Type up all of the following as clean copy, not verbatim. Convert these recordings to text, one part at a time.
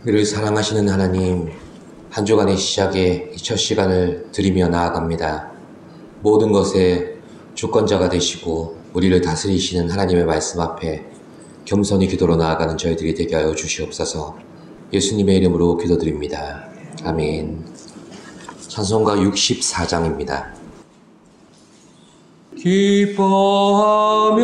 우리를 사랑하시는 하나님, 한 주간의 시작에 이 첫 시간을 드리며 나아갑니다. 모든 것에 주권자가 되시고 우리를 다스리시는 하나님의 말씀 앞에 겸손히 기도로 나아가는 저희들이 되게 하여 주시옵소서. 예수님의 이름으로 기도드립니다. 아멘. 찬송가 64장입니다. 기뻐하며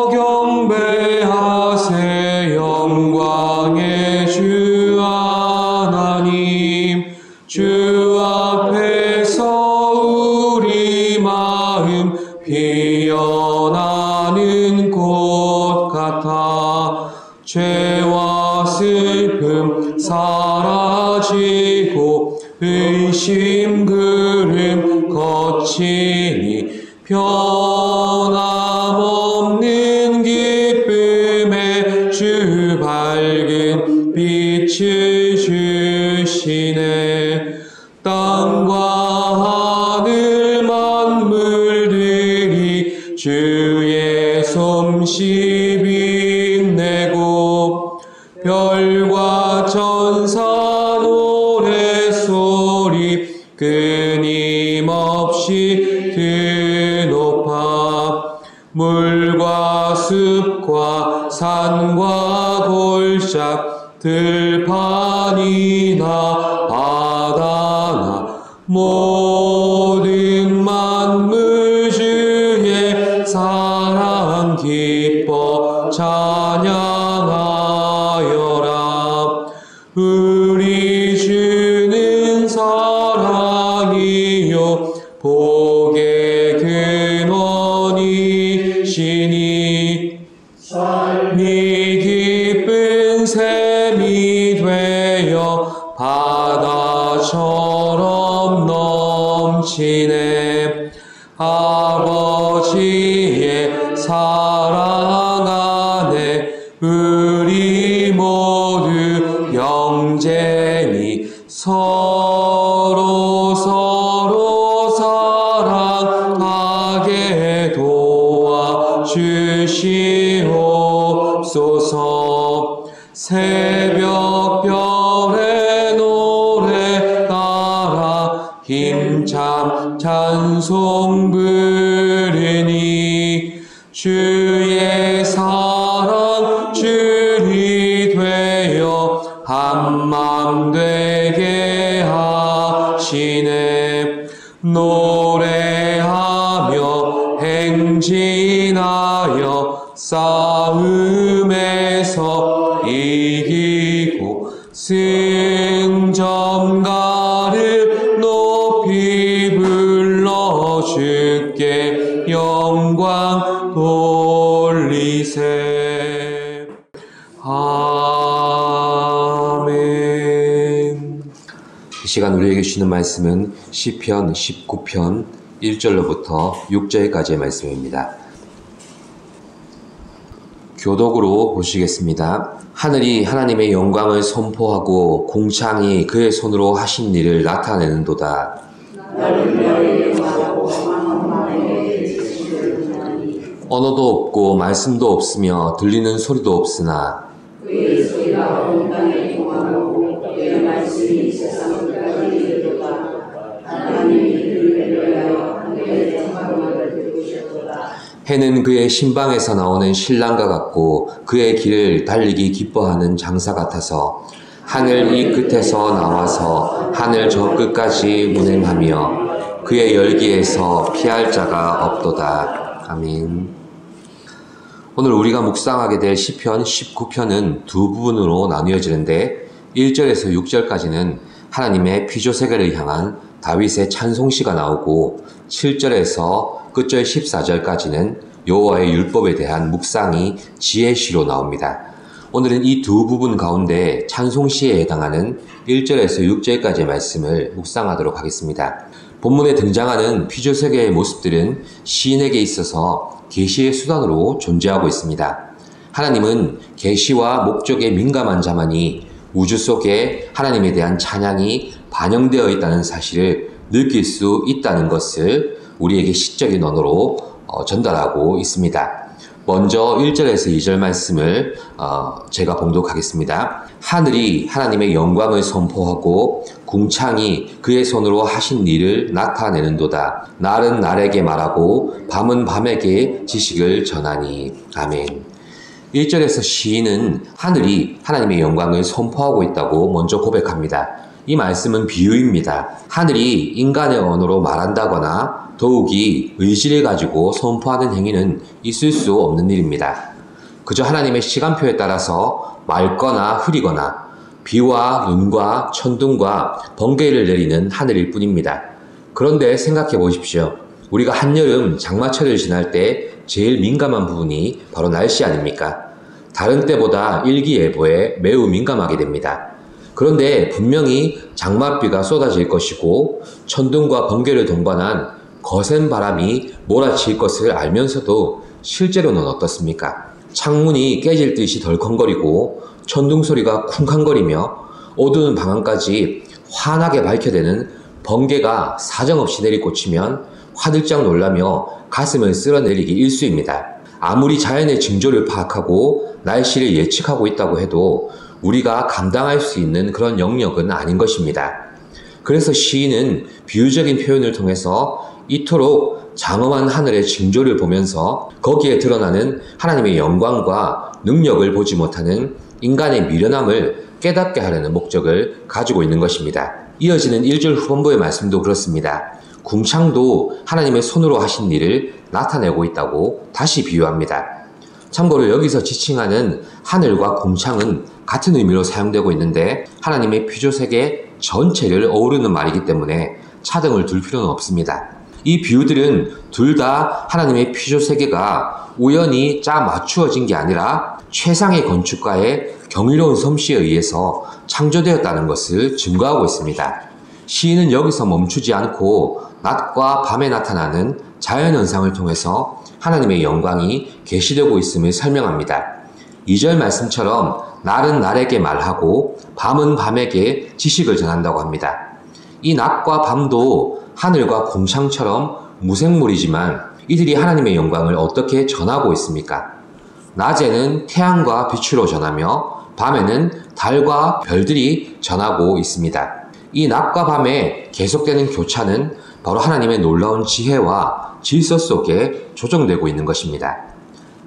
경배하세 영광의 주 하나님, 주 앞에서 우리 마음 피어나는 꽃 같아 죄와 슬픔 사라지고 의심 그름 거치니 변함없는 기쁨에 주 밝은 빛을 주시네. 땅과 하늘 만물들이 주의 솜씨 빛내고 별과 천사 노래소리 끊임없이 드높아 물과 숲과 산과 골짝 들판이나 바다나 모든 만물 주의 사랑 기뻐 찬양하여라. 우리 주는 사랑이요 복의 근원이시니 삶이 기쁜 샘이 되어 바다처럼 넘치네. 아버지의 사랑 안에 우리 모두 영쟁이 서로 사랑하게 도와주시옵소서. 새벽별의 노래 따라 힘찬 찬송 부르니 주의 사랑 줄이 되어 한맘 되게 하시네. 노래하며 행진하여 싸움에서 이기고 승전가를 높이 불러 주께 영광 돌리세. 아멘. 이 시간 우리에게 주시는 말씀은 시편 19편 1절로부터 6절까지의 말씀입니다. 교독으로 보시겠습니다. 하늘이 하나님의 영광을 선포하고 궁창이 그의 손으로 하신 일을 나타내는도다. 언어도 없고 말씀도 없으며 들리는 소리도 없으나 그의 소리가 온 땅에 통하고 그의 말씀이 세상 끝까지 이르도다. 하나님이 그를 위하여 하늘의 영광을 베푸셨도다. 해는 그의 신방에서 나오는 신랑과 같고 그의 길을 달리기 기뻐하는 장사 같아서 하늘 이 끝에서 나와서 하늘 저 끝까지 운행하며 그의 열기에서 피할 자가 없도다. 아멘. 오늘 우리가 묵상하게 될 시편 19편은 두 부분으로 나뉘어지는데 1절에서 6절까지는 하나님의 피조세계를 향한 다윗의 찬송시가 나오고 7절에서 끝절 14절까지는 여호와의 율법에 대한 묵상이 지혜시로 나옵니다. 오늘은 이 두 부분 가운데 찬송시에 해당하는 1절에서 6절까지의 말씀을 묵상하도록 하겠습니다. 본문에 등장하는 피조세계의 모습들은 시인에게 있어서 계시의 수단으로 존재하고 있습니다. 하나님은 계시와 목적에 민감한 자만이 우주 속에 하나님에 대한 찬양이 반영되어 있다는 사실을 느낄 수 있다는 것을 우리에게 시적인 언어로 전달하고 있습니다. 먼저 1절에서 2절 말씀을 제가 봉독하겠습니다. 하늘이 하나님의 영광을 선포하고 궁창이 그의 손으로 하신 일을 나타내는도다. 날은 날에게 말하고 밤은 밤에게 지식을 전하니. 아멘. 1절에서 시인은 하늘이 하나님의 영광을 선포하고 있다고 먼저 고백합니다. 이 말씀은 비유입니다. 하늘이 인간의 언어로 말한다거나 더욱이 의지를 가지고 선포하는 행위는 있을 수 없는 일입니다. 그저 하나님의 시간표에 따라서 맑거나 흐리거나 비와 눈과 천둥과 번개를 내리는 하늘일 뿐입니다. 그런데 생각해 보십시오. 우리가 한여름 장마철을 지날 때 제일 민감한 부분이 바로 날씨 아닙니까? 다른 때보다 일기예보에 매우 민감하게 됩니다. 그런데 분명히 장맛비가 쏟아질 것이고 천둥과 번개를 동반한 거센 바람이 몰아칠 것을 알면서도 실제로는 어떻습니까? 창문이 깨질 듯이 덜컹거리고 천둥 소리가 쿵쾅거리며 어두운 방안까지 환하게 밝혀대는 번개가 사정없이 내리꽂히면 화들짝 놀라며 가슴을 쓸어내리기 일쑤입니다. 아무리 자연의 징조를 파악하고 날씨를 예측하고 있다고 해도 우리가 감당할 수 있는 그런 영역은 아닌 것입니다. 그래서 시인은 비유적인 표현을 통해서 이토록 장엄한 하늘의 징조를 보면서 거기에 드러나는 하나님의 영광과 능력을 보지 못하는 인간의 미련함을 깨닫게 하려는 목적을 가지고 있는 것입니다. 이어지는 1절 후반부의 말씀도 그렇습니다. 궁창도 하나님의 손으로 하신 일을 나타내고 있다고 다시 비유합니다. 참고로 여기서 지칭하는 하늘과 궁창은 같은 의미로 사용되고 있는데 하나님의 피조세계 전체를 어우르는 말이기 때문에 차등을 둘 필요는 없습니다. 이 비유들은 둘 다 하나님의 피조세계가 우연히 짜 맞추어진 게 아니라 최상의 건축가의 경이로운 솜씨에 의해서 창조되었다는 것을 증거하고 있습니다. 시인은 여기서 멈추지 않고 낮과 밤에 나타나는 자연현상을 통해서 하나님의 영광이 계시되고 있음을 설명합니다. 2절 말씀처럼 날은 날에게 말하고 밤은 밤에게 지식을 전한다고 합니다. 이 낮과 밤도 하늘과 궁창처럼 무생물이지만 이들이 하나님의 영광을 어떻게 전하고 있습니까? 낮에는 태양과 빛으로 전하며 밤에는 달과 별들이 전하고 있습니다. 이 낮과 밤에 계속되는 교차는 바로 하나님의 놀라운 지혜와 질서 속에 조정되고 있는 것입니다.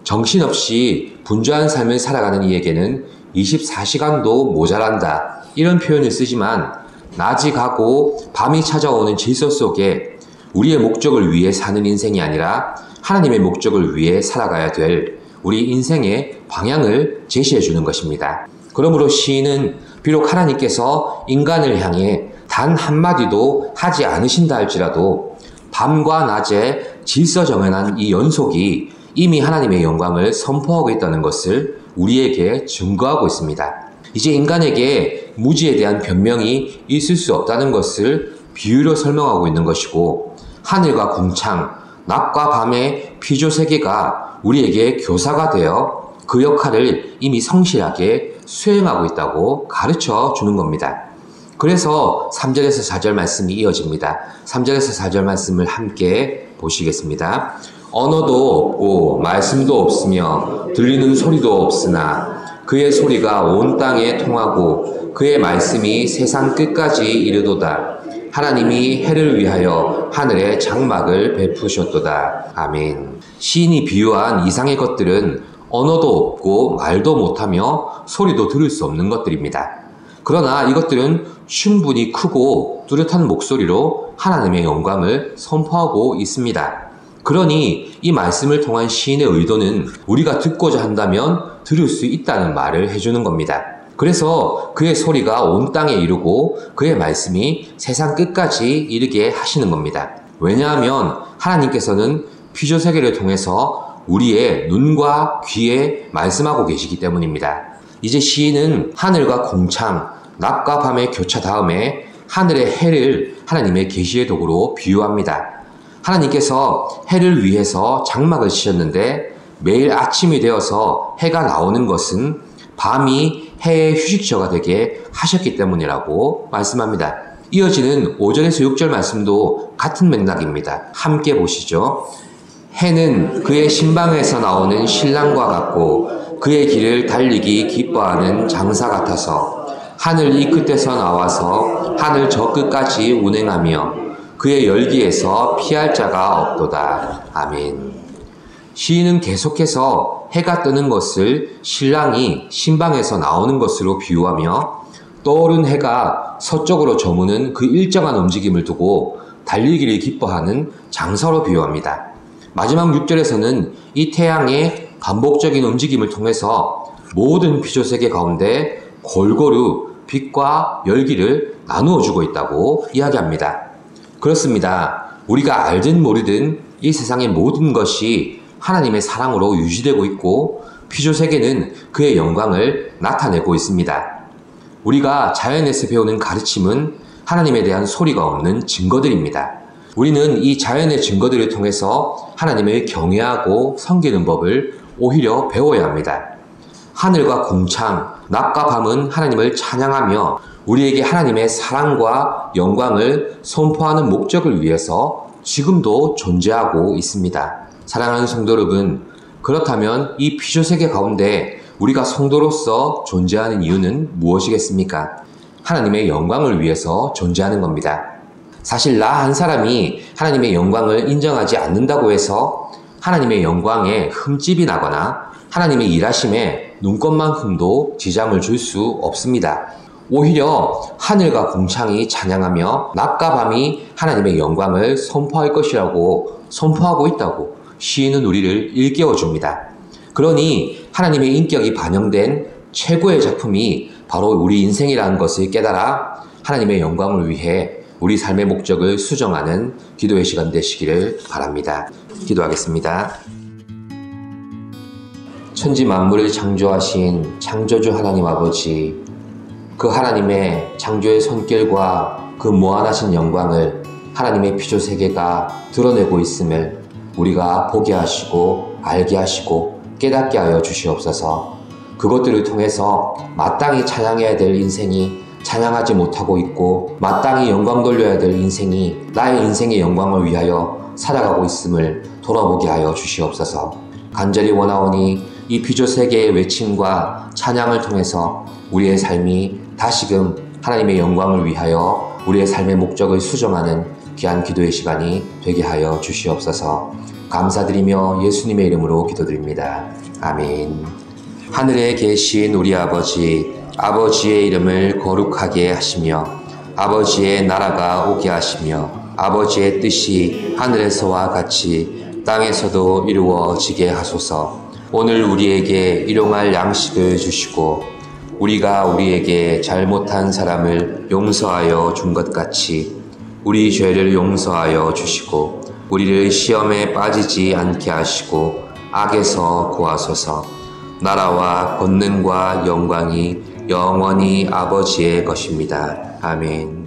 정신없이 분주한 삶을 살아가는 이에게는 24시간도 모자란다 이런 표현을 쓰지만 낮이 가고 밤이 찾아오는 질서 속에 우리의 목적을 위해 사는 인생이 아니라 하나님의 목적을 위해 살아가야 될 우리 인생의 방향을 제시해 주는 것입니다. 그러므로 시인은 비록 하나님께서 인간을 향해 단 한마디도 하지 않으신다 할지라도 밤과 낮에 질서 정연한 이 연속이 이미 하나님의 영광을 선포하고 있다는 것을 우리에게 증거하고 있습니다. 이제 인간에게 무지에 대한 변명이 있을 수 없다는 것을 비유로 설명하고 있는 것이고 하늘과 궁창, 낮과 밤의 피조세계가 우리에게 교사가 되어 그 역할을 이미 성실하게 수행하고 있다고 가르쳐 주는 겁니다. 그래서 3절에서 4절 말씀이 이어집니다. 3절에서 4절 말씀을 함께 보시겠습니다. 언어도 없고 말씀도 없으며 들리는 소리도 없으나 그의 소리가 온 땅에 통하고 그의 말씀이 세상 끝까지 이르도다. 하나님이 해를 위하여 하늘에 장막을 베푸셨도다. 아멘. 시인이 비유한 이상의 것들은 언어도 없고 말도 못하며 소리도 들을 수 없는 것들입니다. 그러나 이것들은 충분히 크고 뚜렷한 목소리로 하나님의 영광을 선포하고 있습니다. 그러니 이 말씀을 통한 시인의 의도는 우리가 듣고자 한다면 들을 수 있다는 말을 해주는 겁니다. 그래서 그의 소리가 온 땅에 이르고 그의 말씀이 세상 끝까지 이르게 하시는 겁니다. 왜냐하면 하나님께서는 피조세계를 통해서 우리의 눈과 귀에 말씀하고 계시기 때문입니다. 이제 시인은 하늘과 궁창, 낮과 밤의 교차 다음에 하늘의 해를 하나님의 계시의 도구로 비유합니다. 하나님께서 해를 위해서 장막을 치셨는데 매일 아침이 되어서 해가 나오는 것은 밤이 해의 휴식처가 되게 하셨기 때문이라고 말씀합니다. 이어지는 5절에서 6절 말씀도 같은 맥락입니다. 함께 보시죠. 해는 그의 신방에서 나오는 신랑과 같고 그의 길을 달리기 기뻐하는 장사 같아서 하늘 이 끝에서 나와서 하늘 저 끝까지 운행하며 그의 열기에서 피할 자가 없도다. 아멘. 시인은 계속해서 해가 뜨는 것을 신랑이 신방에서 나오는 것으로 비유하며 떠오른 해가 서쪽으로 저무는 그 일정한 움직임을 두고 달리기를 기뻐하는 장사로 비유합니다. 마지막 6절에서는 이 태양의 반복적인 움직임을 통해서 모든 피조세계 가운데 골고루 빛과 열기를 나누어 주고 있다고 이야기합니다. 그렇습니다. 우리가 알든 모르든 이 세상의 모든 것이 하나님의 사랑으로 유지되고 있고 피조세계는 그의 영광을 나타내고 있습니다. 우리가 자연에서 배우는 가르침은 하나님에 대한 소리가 없는 증거들입니다. 우리는 이 자연의 증거들을 통해서 하나님을 경외하고 섬기는 법을 오히려 배워야 합니다. 하늘과 궁창, 낮과 밤은 하나님을 찬양하며 우리에게 하나님의 사랑과 영광을 선포하는 목적을 위해서 지금도 존재하고 있습니다. 사랑하는 성도 여러분, 그렇다면 이 피조세계 가운데 우리가 성도로서 존재하는 이유는 무엇이겠습니까? 하나님의 영광을 위해서 존재하는 겁니다. 사실 나 한 사람이 하나님의 영광을 인정하지 않는다고 해서 하나님의 영광에 흠집이 나거나 하나님의 일하심에 눈꽃만큼도 지장을 줄 수 없습니다. 오히려 하늘과 궁창이 찬양하며 낮과 밤이 하나님의 영광을 선포할 것이라고 선포하고 있다고 시인은 우리를 일깨워줍니다. 그러니 하나님의 인격이 반영된 최고의 작품이 바로 우리 인생이라는 것을 깨달아 하나님의 영광을 위해 우리 삶의 목적을 수정하는 기도의 시간 되시기를 바랍니다. 기도하겠습니다. 천지 만물을 창조하신 창조주 하나님 아버지, 그 하나님의 창조의 손길과 그 무한하신 영광을 하나님의 피조세계가 드러내고 있음을 우리가 보게 하시고 알게 하시고 깨닫게 하여 주시옵소서. 그것들을 통해서 마땅히 찬양해야 될 인생이 찬양하지 못하고 있고 마땅히 영광 돌려야 될 인생이 나의 인생의 영광을 위하여 살아가고 있음을 돌아보게 하여 주시옵소서. 간절히 원하오니 이 피조세계의 외침과 찬양을 통해서 우리의 삶이 다시금 하나님의 영광을 위하여 우리의 삶의 목적을 수정하는 귀한 기도의 시간이 되게 하여 주시옵소서. 감사드리며 예수님의 이름으로 기도드립니다. 아멘. 하늘에 계신 우리 아버지, 아버지의 이름을 거룩하게 하시며 아버지의 나라가 오게 하시며 아버지의 뜻이 하늘에서와 같이 땅에서도 이루어지게 하소서. 오늘 우리에게 일용할 양식을 주시고 우리가 우리에게 잘못한 사람을 용서하여 준 것 같이 우리 죄를 용서하여 주시고 우리를 시험에 빠지지 않게 하시고 악에서 구하소서. 나라와 권능과 영광이 영원히 아버지의 것입니다. 아멘.